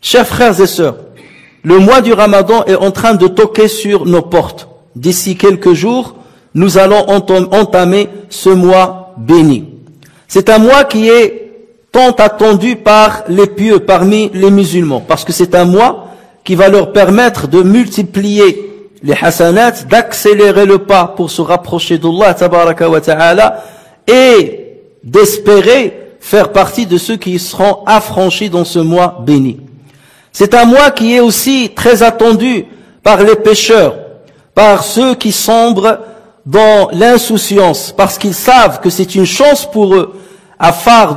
Chers frères et sœurs, le mois du Ramadan est en train de toquer sur nos portes. D'ici quelques jours, nous allons entamer ce mois béni. C'est un mois qui est tant attendu par les pieux parmi les musulmans, parce que c'est un mois qui va leur permettre de multiplier les hasanats, d'accélérer le pas pour se rapprocher d'Allah tabaraka wa ta'ala et d'espérer faire partie de ceux qui seront affranchis dans ce mois béni. C'est un mois qui est aussi très attendu par les pécheurs, par ceux qui sombrent dans l'insouciance, parce qu'ils savent que c'est une chance pour eux, afin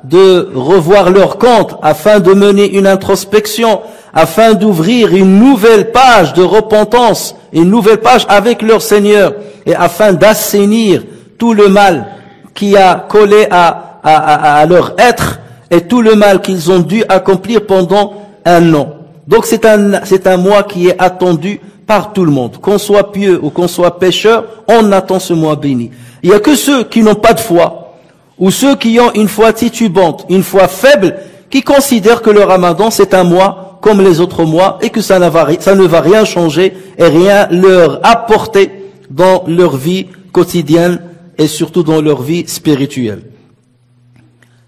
de revoir leur compte, afin de mener une introspection, afin d'ouvrir une nouvelle page de repentance, une nouvelle page avec leur Seigneur, et afin d'assainir tout le mal qui a collé à leur être, et tout le mal qu'ils ont dû accomplir pendant un an. Donc c'est un mois qui est attendu par tout le monde. Qu'on soit pieux ou qu'on soit pécheur, on attend ce mois béni. Il n'y a que ceux qui n'ont pas de foi, ou ceux qui ont une foi titubante, une foi faible, qui considèrent que le Ramadan c'est un mois comme les autres mois, et que ça ne va rien changer et rien leur apporter dans leur vie quotidienne et surtout dans leur vie spirituelle.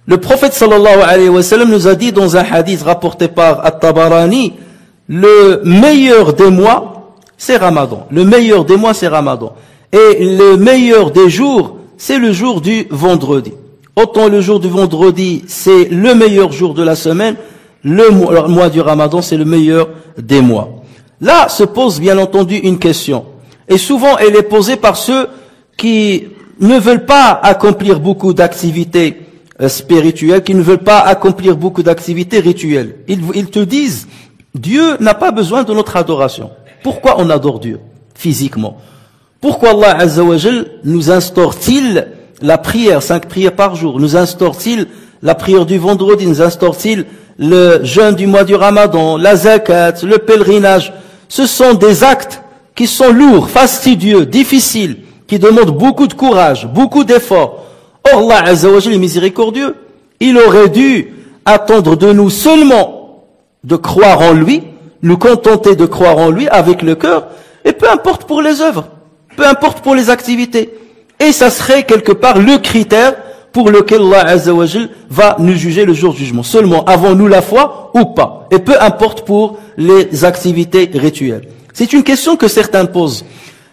Le prophète sallallahu alayhi wa sallam nous a dit dans un hadith rapporté par At-Tabarani, le meilleur des mois, c'est Ramadan. Le meilleur des mois, c'est Ramadan. Et le meilleur des jours, c'est le jour du vendredi. Autant le jour du vendredi, c'est le meilleur jour de la semaine, le mois du Ramadan, c'est le meilleur des mois. Là se pose bien entendu une question. Et souvent, elle est posée par ceux qui ne veulent pas accomplir beaucoup d'activités spirituels, qui ne veulent pas accomplir beaucoup d'activités rituelles. Ils te disent, Dieu n'a pas besoin de notre adoration. Pourquoi on adore Dieu physiquement? Pourquoi Allah Azza wa Jal nous instaure-t-il la prière, 5 prières par jour? Nous instaure-t-il la prière du vendredi? Nous instaure-t-il le jeûne du mois du Ramadan, la zakat, le pèlerinage? Ce sont des actes qui sont lourds, fastidieux, difficiles, qui demandent beaucoup de courage, beaucoup d'efforts. Or, Allah Azza wa Jalla est miséricordieux. Il aurait dû attendre de nous seulement de croire en lui, nous contenter de croire en lui avec le cœur, et peu importe pour les œuvres, peu importe pour les activités. Et ça serait quelque part le critère pour lequel Allah Azza wa Jalla va nous juger le jour du jugement. Seulement, avons-nous la foi ou pas? Et peu importe pour les activités rituelles. C'est une question que certains posent.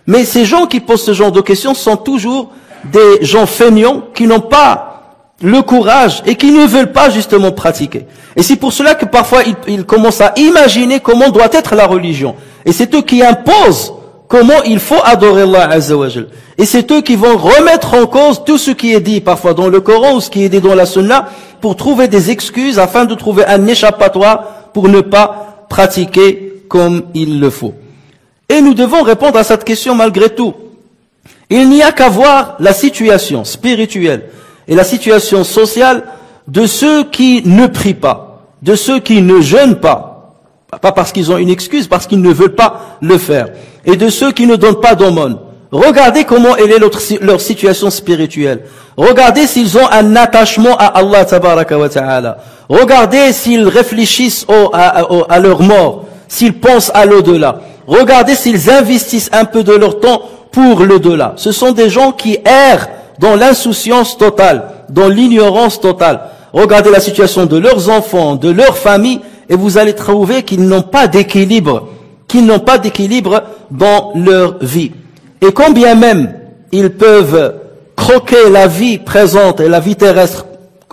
Mais ces gens qui posent ce genre de questions sont toujours des gens feignants qui n'ont pas le courage et qui ne veulent pas justement pratiquer. Et c'est pour cela que parfois ils commencent à imaginer comment doit être la religion. Et c'est eux qui imposent comment il faut adorer Allah Azza wa Jal. Et c'est eux qui vont remettre en cause tout ce qui est dit parfois dans le Coran ou ce qui est dit dans la Sunna pour trouver des excuses afin de trouver un échappatoire pour ne pas pratiquer comme il le faut. Et nous devons répondre à cette question malgré tout. Il n'y a qu'à voir la situation spirituelle et la situation sociale de ceux qui ne prient pas, de ceux qui ne jeûnent pas parce qu'ils ont une excuse, parce qu'ils ne veulent pas le faire, et de ceux qui ne donnent pas d'aumône. Regardez comment elle est leur situation spirituelle. Regardez s'ils ont un attachement à Allah tabaraka wa ta'ala. Regardez s'ils réfléchissent à leur mort, s'ils pensent à l'au-delà. Regardez s'ils investissent un peu de leur temps pour l'au-delà. Ce sont des gens qui errent dans l'insouciance totale, dans l'ignorance totale. Regardez la situation de leurs enfants, de leur famille, et vous allez trouver qu'ils n'ont pas d'équilibre, dans leur vie. Et quand bien même ils peuvent croquer la vie présente et la vie terrestre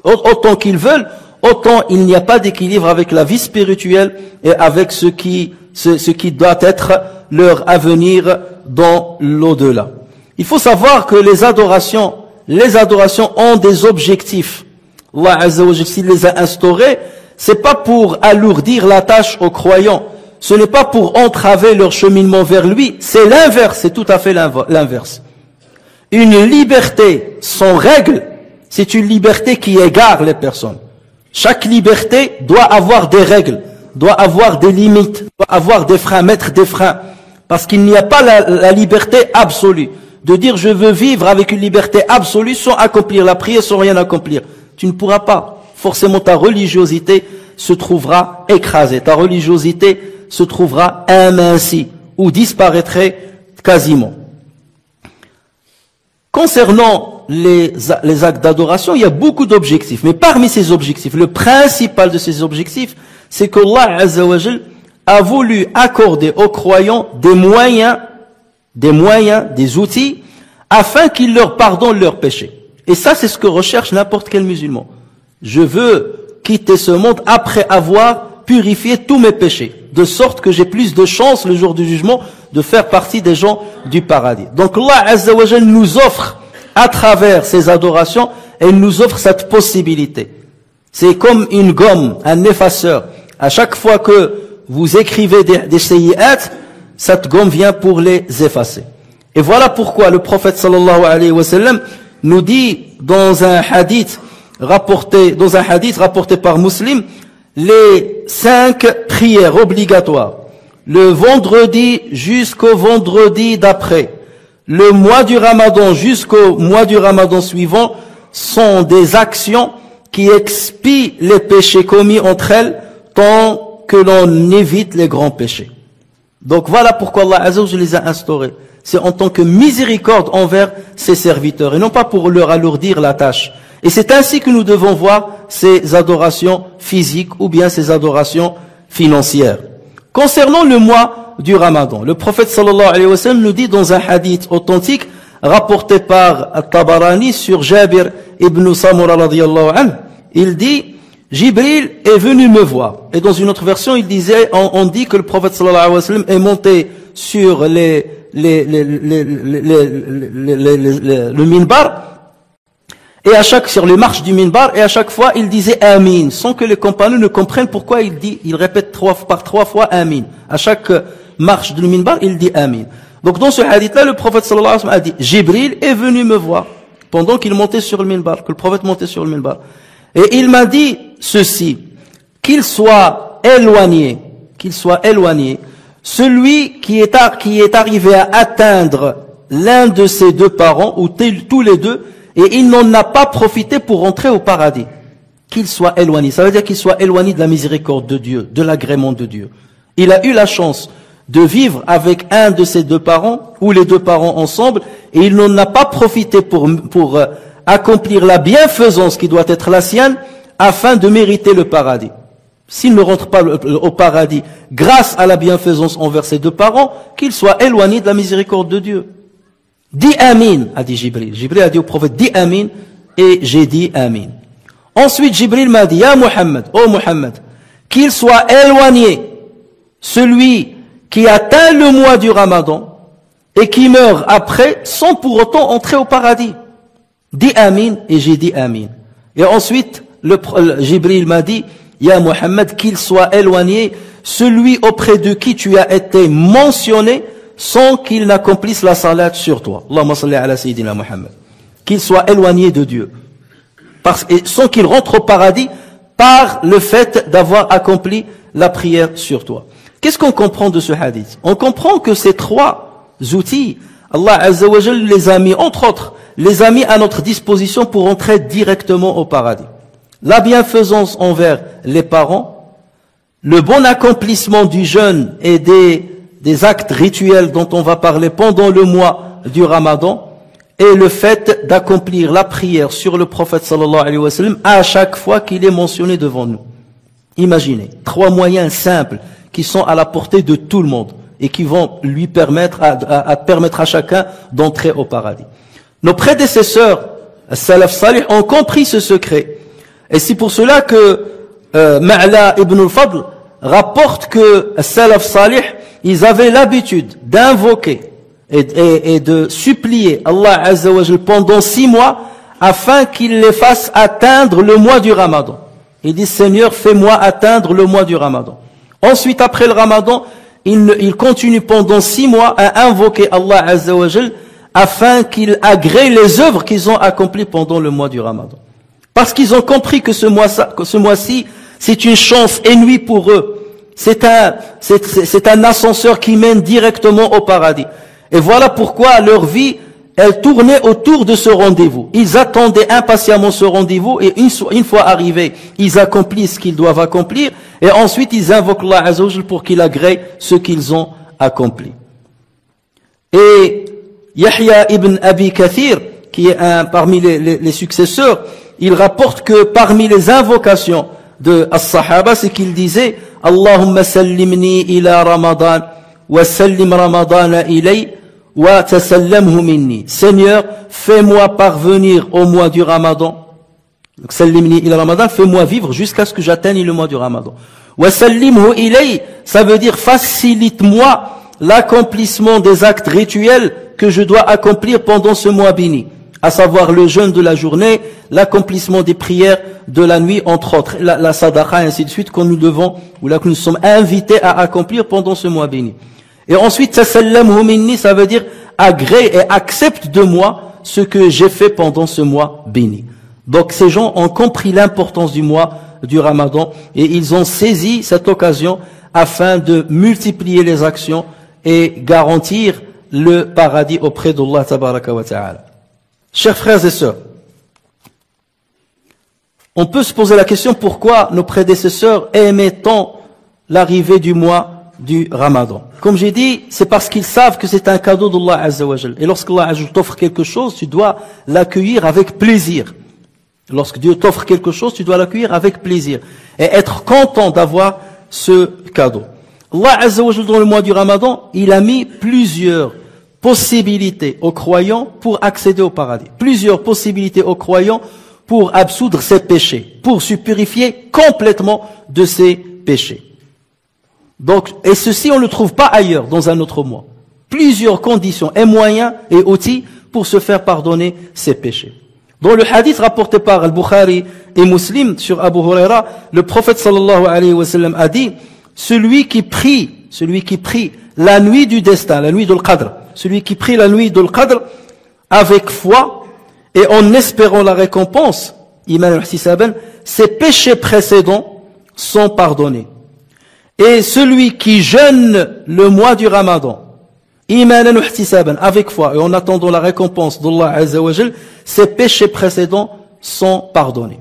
autant qu'ils veulent, autant il n'y a pas d'équilibre avec la vie spirituelle et avec ce qui doit être leur avenir dans l'au-delà. Il faut savoir que les adorations ont des objectifs Allah Azza wa Jal, s'il les a instaurés, c'est pas pour alourdir la tâche aux croyants. Ce n'est pas pour entraver leur cheminement vers lui. C'est l'inverse, c'est tout à fait l'inverse. Une liberté sans règle, c'est une liberté qui égare les personnes. Chaque liberté doit avoir des règles, doit avoir des limites, doit avoir des freins, mettre des freins. Parce qu'il n'y a pas la liberté absolue. De dire je veux vivre avec une liberté absolue sans accomplir la prière, sans rien accomplir. Tu ne pourras pas. Forcément ta religiosité se trouvera écrasée. Ta religiosité se trouvera amincie ou disparaîtrait quasiment. Concernant les actes d'adoration, il y a beaucoup d'objectifs. Mais parmi ces objectifs, le principal de ces objectifs, c'est qu'Allah Azza wa Jal a voulu accorder aux croyants des moyens, des outils, afin qu'ils leur pardonnent leurs péchés. Et ça, c'est ce que recherche n'importe quel musulman. Je veux quitter ce monde après avoir purifié tous mes péchés, de sorte que j'ai plus de chances le jour du jugement de faire partie des gens du paradis. Donc Allah Azza wa Jal nous offre à travers ces adorations, et il nous offre cette possibilité. C'est comme une gomme, un effaceur. À chaque fois que vous écrivez des sayyi'at, cette gomme vient pour les effacer. Et voilà pourquoi le prophète sallallahu alayhi wa sallam nous dit dans un hadith rapporté par Muslim, les 5 prières obligatoires, le vendredi jusqu'au vendredi d'après, le mois du Ramadan jusqu'au mois du Ramadan suivant, sont des actions qui expient les péchés commis entre elles, tant que l'on évite les grands péchés. Donc voilà pourquoi Allah Azza wa Jalla les a instaurés. C'est en tant que miséricorde envers ses serviteurs, et non pas pour leur alourdir la tâche. Et c'est ainsi que nous devons voir ces adorations physiques ou bien ces adorations financières. Concernant le mois du Ramadan, le prophète sallallahu alayhi wa sallam nous dit dans un hadith authentique rapporté par At-Tabarani sur Jabir ibn Samura radiyallahu anhu, il dit Jibril est venu me voir. Et dans une autre version, il disait, on dit que le prophète sallallahu alayhi wa sallam est monté sur le minbar, et sur les marches du minbar, et à chaque fois il disait Amin, sans que les compagnons ne comprennent pourquoi il répète par trois fois Amin. À chaque marche du minbar, il dit Amin. Donc dans ce hadith-là, le prophète sallallahu alayhi wa sallam a dit Jibril est venu me voir pendant qu'il montait sur le minbar, que le prophète montait sur le minbar. Et il m'a dit ceci, qu'il soit éloigné, celui qui est arrivé à atteindre l'un de ses deux parents, ou tous les deux, et il n'en a pas profité pour entrer au paradis. Qu'il soit éloigné. Ça veut dire qu'il soit éloigné de la miséricorde de Dieu, de l'agrément de Dieu. Il a eu la chance de vivre avec un de ses deux parents, ou les deux parents ensemble, et il n'en a pas profité pour accomplir la bienfaisance qui doit être la sienne, afin de mériter le paradis. S'il ne rentre pas au paradis grâce à la bienfaisance envers ses deux parents, qu'il soit éloigné de la miséricorde de Dieu. Dis Amin, a dit Jibril. Jibril a dit au prophète, dis Amin, et j'ai dit Amin. Ensuite, Jibril m'a dit, Ya Muhammad, ô Muhammad, qu'il soit éloigné, celui qui atteint le mois du Ramadan, et qui meurt après, sans pour autant entrer au paradis. Dis Amin, et j'ai dit Amin. Et ensuite, Jibril m'a dit, Ya Muhammad, qu'il soit éloigné, celui auprès de qui tu as été mentionné, sans qu'il n'accomplisse la salat sur toi. Allahumma salli ala Sayyidina Muhammad. Qu'il soit éloigné de Dieu. Et sans qu'il rentre au paradis par le fait d'avoir accompli la prière sur toi. Qu'est-ce qu'on comprend de ce hadith? On comprend que ces 3 outils, Allah Azza wa Jalla les a mis, entre autres, les a mis à notre disposition pour entrer directement au paradis. La bienfaisance envers les parents, le bon accomplissement du jeûne et des actes rituels dont on va parler pendant le mois du Ramadan, et le fait d'accomplir la prière sur le prophète sallallahu alayhi wa sallam à chaque fois qu'il est mentionné devant nous. Imaginez, 3 moyens simples qui sont à la portée de tout le monde et qui vont lui permettre à chacun d'entrer au paradis. Nos prédécesseurs, Salaf Salih, ont compris ce secret. Et c'est pour cela que Ma'la ibn al-Fadl rapporte que Salaf Salih, ils avaient l'habitude d'invoquer et de supplier Allah Azza wa Jal pendant 6 mois afin qu'il les fasse atteindre le mois du Ramadan. Il dit, Seigneur, fais-moi atteindre le mois du Ramadan. Ensuite, après le Ramadan, il continue pendant 6 mois à invoquer Allah Azza wa Jal afin qu'il agrée les œuvres qu'ils ont accomplies pendant le mois du Ramadan. Parce qu'ils ont compris que ce mois-ci, c'est une chance inouïe pour eux. C'est un ascenseur qui mène directement au paradis. Et voilà pourquoi leur vie, elle tournait autour de ce rendez-vous. Ils attendaient impatiemment ce rendez-vous et une fois arrivés, ils accomplissent ce qu'ils doivent accomplir et ensuite ils invoquent Allah Azza wa Jal pour qu'il agrée ce qu'ils ont accompli. Et Yahya ibn Abi Kathir, qui est parmi les successeurs, il rapporte que parmi les invocations de as-Sahaba, c'est qu'il disait Allahumma sallimni ila Ramadan wa sallim Ramadan ilay wa tasallamhu minni. Seigneur, fais-moi parvenir au mois du Ramadan. Donc sallimni ila Ramadan, fais-moi vivre jusqu'à ce que j'atteigne le mois du Ramadan. Wa sallimhu ilay, ça veut dire facilite-moi l'accomplissement des actes rituels que je dois accomplir pendant ce mois béni, à savoir le jeûne de la journée, l'accomplissement des prières de la nuit, entre autres, la sadaqa, et ainsi de suite, que nous sommes invités à accomplir pendant ce mois béni. Et ensuite, tasallamhu minni, ça veut dire agrée et accepte de moi ce que j'ai fait pendant ce mois béni. Donc ces gens ont compris l'importance du mois du Ramadan et ils ont saisi cette occasion afin de multiplier les actions et garantir le paradis auprès d'Allah tabaraka wa ta'ala. Chers frères et sœurs, on peut se poser la question pourquoi nos prédécesseurs aimaient tant l'arrivée du mois du Ramadan. Comme j'ai dit, c'est parce qu'ils savent que c'est un cadeau d'Allah Azza wa Jal. Et lorsqu'Allah t'offre quelque chose, tu dois l'accueillir avec plaisir. Lorsque Dieu t'offre quelque chose, tu dois l'accueillir avec plaisir. Et être content d'avoir ce cadeau. Allah Azza wa Jal, dans le mois du Ramadan, il a mis plusieurs possibilités aux croyants pour accéder au paradis. Plusieurs possibilités aux croyants pour absoudre ses péchés, pour se purifier complètement de ses péchés. Donc, et ceci, on ne le trouve pas ailleurs, dans un autre mois. Plusieurs conditions et moyens et outils pour se faire pardonner ses péchés. Dans le hadith rapporté par Al-Bukhari et Muslim sur Abu Huraira, le prophète sallallahu alayhi wa sallam a dit, celui qui prie la nuit du destin, la nuit de l'Qadr, celui qui prie la nuit de l'Qadr avec foi et en espérant la récompense, iman al-ihtisaban, ses péchés précédents sont pardonnés. Et celui qui jeûne le mois du Ramadan, imanan wa ihtisaban, avec foi et en attendant la récompense d'Allah Azza wa Jal, ses péchés précédents sont pardonnés.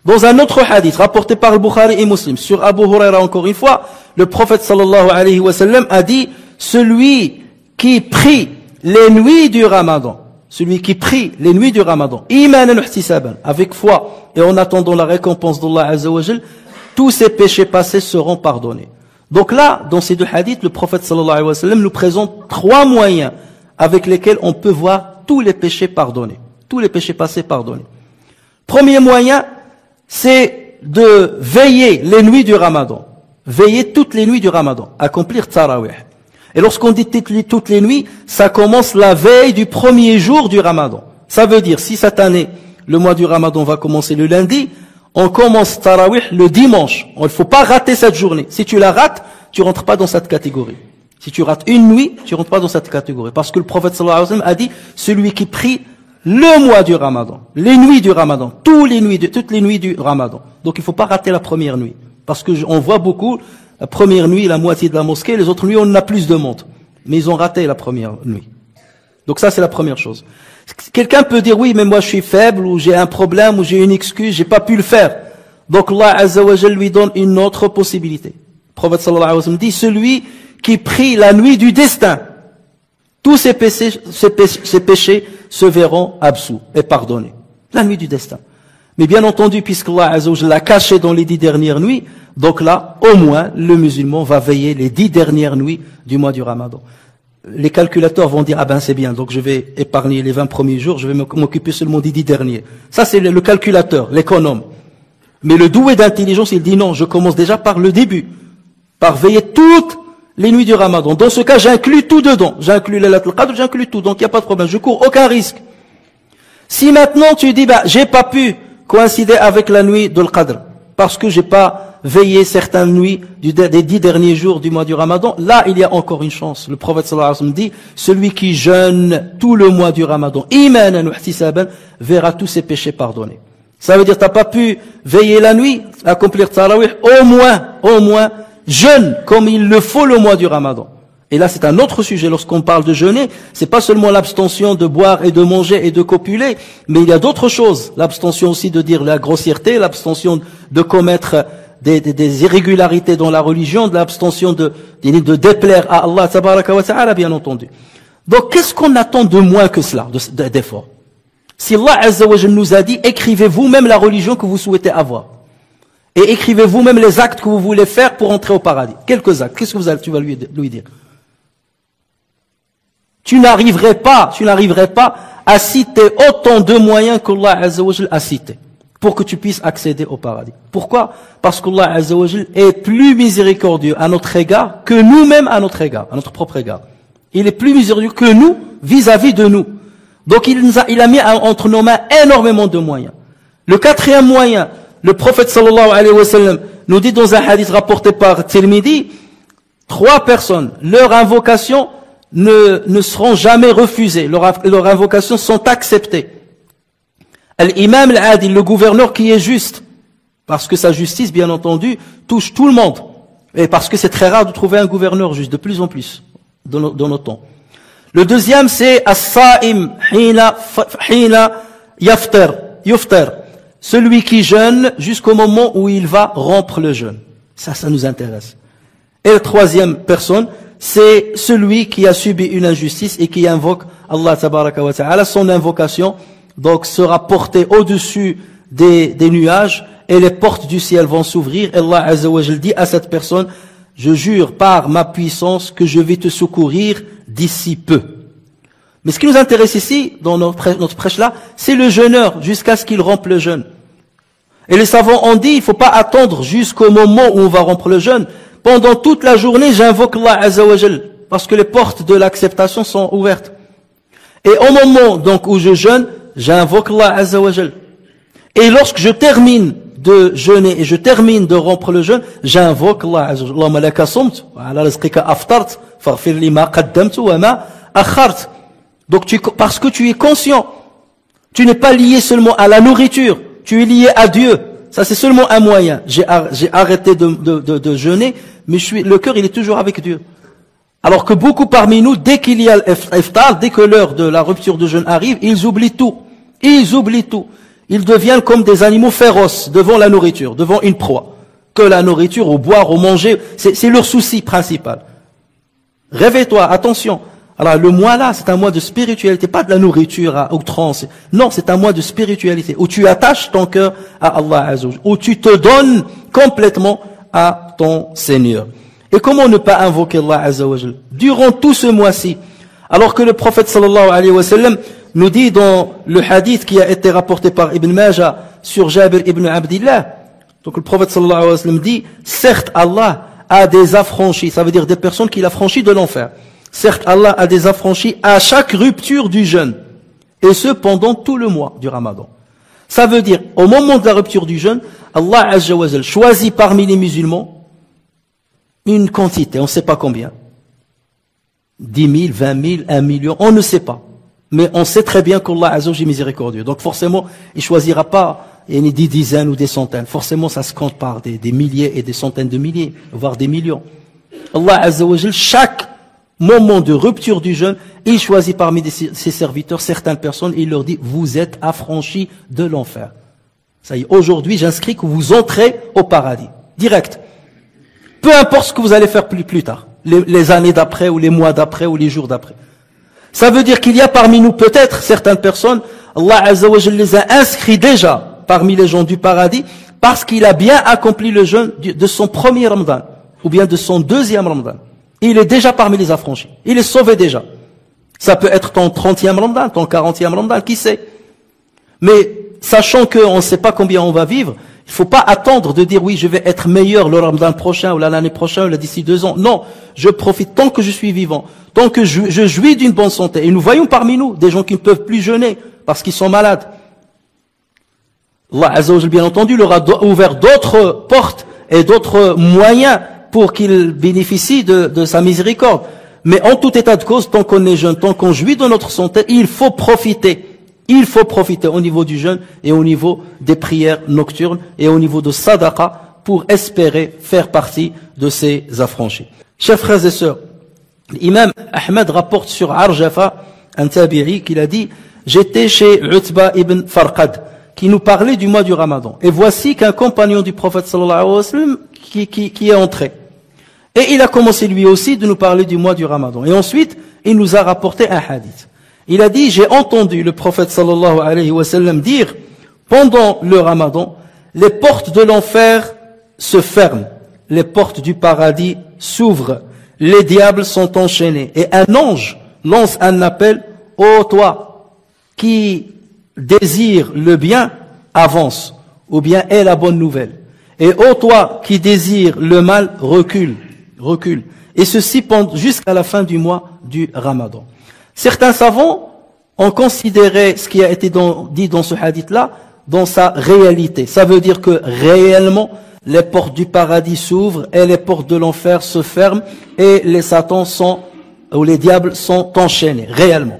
Dans un autre hadith rapporté par Al-Bukhari et Muslim sur Abu Huraira encore une fois, le prophète sallallahu alayhi wa sallam a dit, celui qui prie les nuits du Ramadan, imanan wa ihtisaban, avec foi et en attendant la récompense d'Allah Azza wa Jal, tous ses péchés passés seront pardonnés. Donc là, dans ces deux hadiths, le prophète sallallahu alayhi wa sallam nous présente 3 moyens avec lesquels on peut voir tous les péchés pardonnés, tous les péchés passés pardonnés. Premier moyen, c'est de veiller les nuits du Ramadan, veiller toutes les nuits du Ramadan, accomplir tarawih. Et lorsqu'on dit toutes les nuits, ça commence la veille du premier jour du Ramadan. Ça veut dire, si cette année, le mois du Ramadan va commencer le lundi, on commence tarawih le dimanche. Il ne faut pas rater cette journée. Si tu la rates, tu rentres pas dans cette catégorie. Si tu rates une nuit, tu rentres pas dans cette catégorie. Parce que le prophète sallallahu alayhi wa sallam a dit, celui qui prie le mois du Ramadan, les nuits du Ramadan, toutes les nuits du Ramadan. Donc il ne faut pas rater la première nuit. Parce que on voit beaucoup, la première nuit, la moitié de la mosquée, les autres nuits, on a plus de monde. Mais ils ont raté la première nuit. Donc ça, c'est la première chose. Quelqu'un peut dire, oui, mais moi je suis faible, ou j'ai un problème, ou j'ai une excuse, j'ai pas pu le faire. Donc Allah Azza wa Jal lui donne une autre possibilité. Le prophète sallallahu alayhi wa sallam dit, celui qui prie la nuit du destin, tous ses péchés se verront absous et pardonnés. La nuit du destin. Mais bien entendu, puisqu'Allah Azza wa Jal l'a caché dans les 10 dernières nuits, donc là, au moins, le musulman va veiller les 10 dernières nuits du mois du Ramadan. Les calculateurs vont dire, ah ben c'est bien, donc je vais épargner les 20 premiers jours, je vais m'occuper seulement des 10 derniers. Ça c'est le calculateur, l'économe. Mais le doué d'intelligence, il dit non, je commence déjà par le début, par veiller toutes les nuits du Ramadan. Dans ce cas, j'inclus tout dedans. J'inclus Laylatul Qadr, j'inclus tout, donc il n'y a pas de problème, je cours aucun risque. Si maintenant tu dis, j'ai pas pu coïncider avec la nuit de l'Qadr, parce que j'ai pas veillé certaines nuits des 10 derniers jours du mois du Ramadan, là il y a encore une chance. Le prophète sallallahu alayhi wa sallam dit, celui qui jeûne tout le mois du Ramadan, imanan wa ihtisaban, verra tous ses péchés pardonnés. Ça veut dire t'as pas pu veiller la nuit, accomplir tarawih, au moins, jeûne comme il le faut le mois du Ramadan. Et là, c'est un autre sujet. Lorsqu'on parle de jeûner, c'est pas seulement l'abstention de boire et de manger et de copuler, mais il y a d'autres choses. L'abstention aussi de dire la grossièreté, l'abstention de commettre des irrégularités dans la religion, de l'abstention de déplaire à Allah tabaraka wa ta'ala, bien entendu. Donc, qu'est-ce qu'on attend de moins que cela, d'effort? Si Allah azza wa jalla nous a dit, écrivez vous-même la religion que vous souhaitez avoir. Et écrivez vous-même les actes que vous voulez faire pour entrer au paradis. Quelques actes. Qu'est-ce que tu vas lui dire? Tu n'arriverais pas à citer autant de moyens qu'Allah Azza wa Jal a cité pour que tu puisses accéder au paradis. Pourquoi? Parce qu'Allah Azza wa Jal est plus miséricordieux à notre égard que nous-mêmes à notre égard, à notre propre égard. Il est plus miséricordieux que nous vis-à-vis de nous. Donc il a mis entre nos mains énormément de moyens. Le quatrième moyen, le prophète sallallahu alayhi wa sallam nous dit dans un hadith rapporté par Tirmidhi, 3 personnes, leur invocation ne seront jamais refusées, leurs invocations sont acceptées. L'imam al-adil, le gouverneur qui est juste, parce que sa justice, bien entendu, touche tout le monde, et parce que c'est très rare de trouver un gouverneur juste, de plus en plus, dans nos temps. Le deuxième, c'est as-sa'im hina yuftar, celui qui jeûne jusqu'au moment où il va rompre le jeûne. Ça nous intéresse. Et la troisième personne, c'est celui qui a subi une injustice et qui invoque Allah tabaraka wa ta'ala. Son invocation donc sera portée au-dessus des nuages et les portes du ciel vont s'ouvrir. Et Allah azza wa jal dit à cette personne, je jure par ma puissance que je vais te secourir d'ici peu. Mais ce qui nous intéresse ici, dans notre prêche-là, c'est le jeûneur jusqu'à ce qu'il rompe le jeûne. Et les savants ont dit, il ne faut pas attendre jusqu'au moment où on va rompre le jeûne. Pendant toute la journée, j'invoque Allah Azza wa Jal, parce que les portes de l'acceptation sont ouvertes. Et au moment donc où je jeûne, j'invoque Allah Azza wa Jal. Et lorsque je termine de jeûner et je termine de rompre le jeûne, j'invoque Allah Azza wa Jal. Allahumma laka sumt, wa ala rizqika aftart, faghfir li ma qaddamtu wa ma akhart. Donc parce que tu es conscient, tu n'es pas lié seulement à la nourriture, tu es lié à Dieu. Ça, c'est seulement un moyen. J'ai arrêté de jeûner, mais le cœur, il est toujours avec Dieu. Alors que beaucoup parmi nous, dès qu'il y a l'iftar, dès que l'heure de la rupture de jeûne arrive, ils oublient tout. Ils oublient tout. Ils deviennent comme des animaux féroces devant la nourriture, devant une proie. Que la nourriture, au boire, au manger, c'est leur souci principal. Réveille-toi, attention. Alors le mois là, c'est un mois de spiritualité, pas de la nourriture à outrance. Non, c'est un mois de spiritualité, où tu attaches ton cœur à Allah Azza wa Jalla, où tu te donnes complètement à ton Seigneur. Et comment ne pas invoquer Allah Azza wa Jalla durant tout ce mois-ci, alors que le prophète sallallahu alayhi wa sallam nous dit dans le hadith qui a été rapporté par Ibn Majah sur Jabir ibn Abdillah, donc le prophète sallallahu alayhi wa sallam dit, certes Allah a des affranchis, ça veut dire des personnes qu'il a franchies de l'enfer. Certes, Allah a des affranchis à chaque rupture du jeûne, et ce pendant tout le mois du Ramadan. Ça veut dire, au moment de la rupture du jeûne, Allah Azza wa Jal choisit parmi les musulmans une quantité, on ne sait pas combien. 10 000, 20 000, 1 million, on ne sait pas. Mais on sait très bien qu'Allah Azza wa Jal est miséricordieux. Donc forcément, il ne choisira pas des dizaines ou des centaines. Forcément, ça se compte par des milliers et des centaines de milliers, voire des millions. Allah Azza wa Jal, chaque moment de rupture du jeûne, il choisit parmi ses serviteurs certaines personnes et il leur dit, vous êtes affranchis de l'enfer. Ça y est, aujourd'hui, j'inscris que vous entrez au paradis. Direct. Peu importe ce que vous allez faire plus tard. Les années d'après, ou les mois d'après, ou les jours d'après. Ça veut dire qu'il y a parmi nous peut-être certaines personnes, Allah Azza wa Jalla les a inscrits déjà parmi les gens du paradis, parce qu'il a bien accompli le jeûne de son premier Ramadan, ou bien de son deuxième Ramadan. Il est déjà parmi les affranchis. Il est sauvé déjà. Ça peut être ton 30e Ramadan, ton 40e Ramadan, qui sait. Mais sachant qu'on ne sait pas combien on va vivre, il ne faut pas attendre de dire oui, je vais être meilleur le Ramadan prochain ou l'année prochaine ou d'ici 2 ans. Non, je profite tant que je suis vivant, tant que je jouis d'une bonne santé. Et nous voyons parmi nous des gens qui ne peuvent plus jeûner parce qu'ils sont malades. Allah Azza wa Jal, bien entendu, leur a ouvert d'autres portes et d'autres moyens pour qu'ils bénéficient de sa miséricorde. Mais en tout état de cause, tant qu'on est jeune, tant qu'on jouit de notre santé, il faut profiter. Il faut profiter au niveau du jeûne et au niveau des prières nocturnes et au niveau de sadaqa pour espérer faire partie de ces affranchis. Chers frères et sœurs, l'imam Ahmed rapporte sur Arjafa, un tabi'i, qu'il a dit « J'étais chez Utba ibn Farqad » qui nous parlait du mois du Ramadan. Et voici qu'un compagnon du prophète sallallahu alayhi wa sallam qui est entré. Et il a commencé lui aussi de nous parler du mois du Ramadan. Et ensuite, il nous a rapporté un hadith. Il a dit, j'ai entendu le prophète sallallahu alayhi wa sallam dire, pendant le Ramadan, les portes de l'enfer se ferment, les portes du paradis s'ouvrent, les diables sont enchaînés. Et un ange lance un appel, ô toi qui désire le bien, avance, ou bien aie la bonne nouvelle. Et ô toi qui désire le mal, recule. Et ceci jusqu'à la fin du mois du Ramadan. Certains savants ont considéré ce qui a été dit dans ce hadith-là, dans sa réalité. Ça veut dire que réellement, les portes du paradis s'ouvrent et les portes de l'enfer se ferment et les satans ou les diables sont enchaînés, réellement.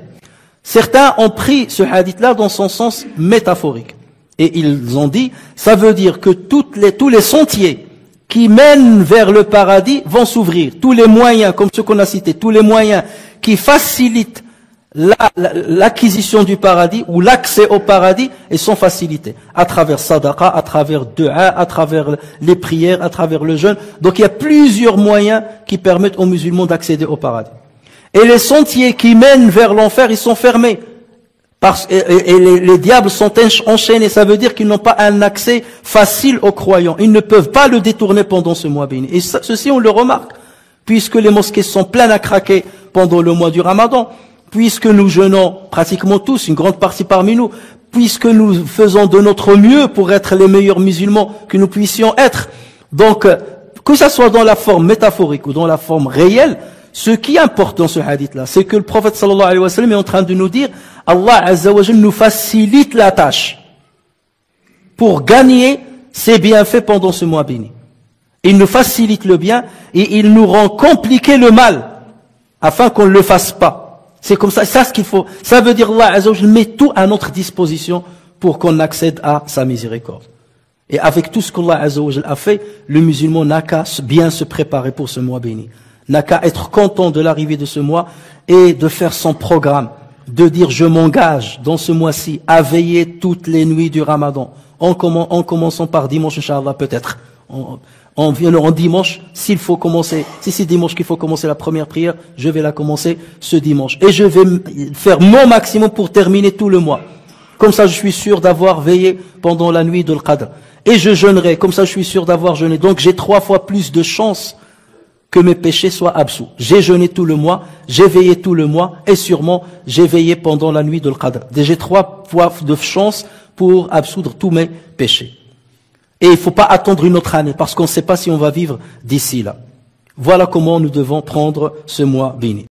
Certains ont pris ce hadith-là dans son sens métaphorique. Et ils ont dit, ça veut dire que tous les sentiers qui mènent vers le paradis vont s'ouvrir. Tous les moyens, comme ceux qu'on a cités, tous les moyens qui facilitent l'acquisition du paradis ou l'accès au paradis, ils sont facilités. À travers sadaqa, à travers dua, à travers les prières, à travers le jeûne. Donc il y a plusieurs moyens qui permettent aux musulmans d'accéder au paradis. Et les sentiers qui mènent vers l'enfer, ils sont fermés. Et les diables sont enchaînés. Ça veut dire qu'ils n'ont pas un accès facile aux croyants. Ils ne peuvent pas le détourner pendant ce mois béni. Et ceci, on le remarque, puisque les mosquées sont pleines à craquer pendant le mois du Ramadan, puisque nous jeûnons pratiquement tous, une grande partie parmi nous, puisque nous faisons de notre mieux pour être les meilleurs musulmans que nous puissions être. Donc, que ça soit dans la forme métaphorique ou dans la forme réelle, ce qui importe dans ce hadith-là, c'est que le prophète sallallahu alayhi wa sallam est en train de nous dire, Allah Azza wa Jal nous facilite la tâche pour gagner ses bienfaits pendant ce mois béni. Il nous facilite le bien et il nous rend compliqué le mal afin qu'on ne le fasse pas. C'est comme ça, ce qu'il faut. Ça veut dire Allah Azza wa Jal met tout à notre disposition pour qu'on accède à sa miséricorde. Et avec tout ce qu'Allah Azza wa Jal a fait, le musulman n'a qu'à bien se préparer pour ce mois béni. N'a qu'à être content de l'arrivée de ce mois et de faire son programme, de dire je m'engage dans ce mois-ci à veiller toutes les nuits du Ramadan, en commençant par dimanche, Inch'Allah, peut-être. En dimanche, s'il faut commencer, si c'est dimanche qu'il faut commencer la première prière, je vais la commencer ce dimanche. Et je vais faire mon maximum pour terminer tout le mois. Comme ça, je suis sûr d'avoir veillé pendant la nuit de l'Qadr. Et je jeûnerai, comme ça, je suis sûr d'avoir jeûné. Donc, j'ai 3 fois plus de chances que mes péchés soient absous. J'ai jeûné tout le mois, j'ai veillé tout le mois, et sûrement, j'ai veillé pendant la nuit de l'Qadr. J'ai 3 fois de chance pour absoudre tous mes péchés. Et il ne faut pas attendre une autre année, parce qu'on ne sait pas si on va vivre d'ici là. Voilà comment nous devons prendre ce mois béni.